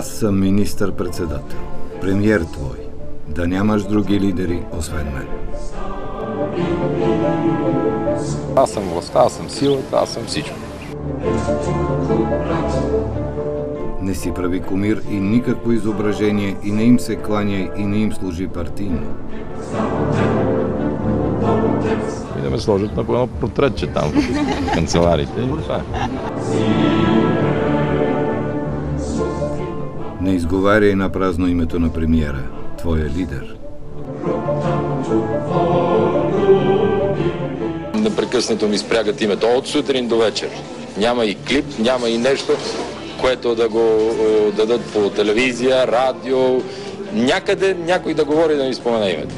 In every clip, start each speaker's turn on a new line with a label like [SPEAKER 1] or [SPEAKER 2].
[SPEAKER 1] Аз съм министър-председател, премиер твой. Да нямаш други лидери, освен мен.
[SPEAKER 2] Аз съм властта, аз съм силата, аз съм всичко.
[SPEAKER 1] Не си прави кумир и никакво изображение и не им се кланяй и не им служи партийно.
[SPEAKER 2] И да ме сложат на едно портретче там в канцеларите.
[SPEAKER 1] Не изговаряй на празно името на премиера, твоя лидер.
[SPEAKER 2] Непрекъснато ми спрягат името от сутрин до вечер. Няма и клип, няма и нещо, което да го дадат по телевизия, радио, някъде някой да говори да ми спомена името.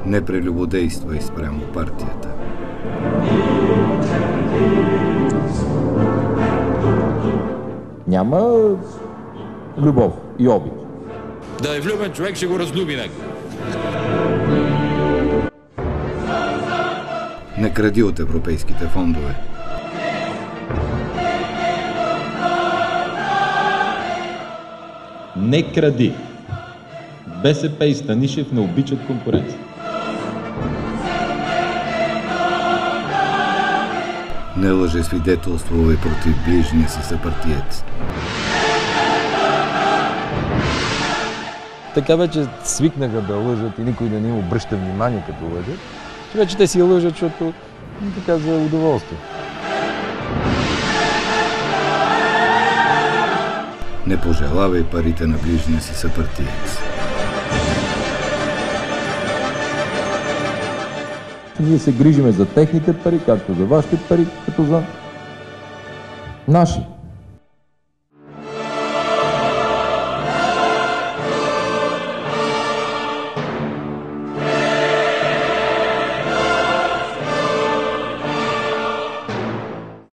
[SPEAKER 1] Не прелюбодействай спрямо партията.
[SPEAKER 3] Няма любов и обид.
[SPEAKER 2] Да е влюбен човек, ще го разлюби някой.
[SPEAKER 1] Не кради от европейските фондове.
[SPEAKER 3] Не кради. БСП и Станишев не обичат конкуренция.
[SPEAKER 1] Не лъже свидетелствувай против ближния си съпартиец.
[SPEAKER 4] Така вече свикнаха да лъжат и никой да не им обръща внимание като лъжат, че вече те си лъжат, защото така за удоволствие.
[SPEAKER 1] Не пожелавай парите на ближния си съпартиец.
[SPEAKER 3] Ние се грижиме за техните пари, както за вашите пари, като за наши.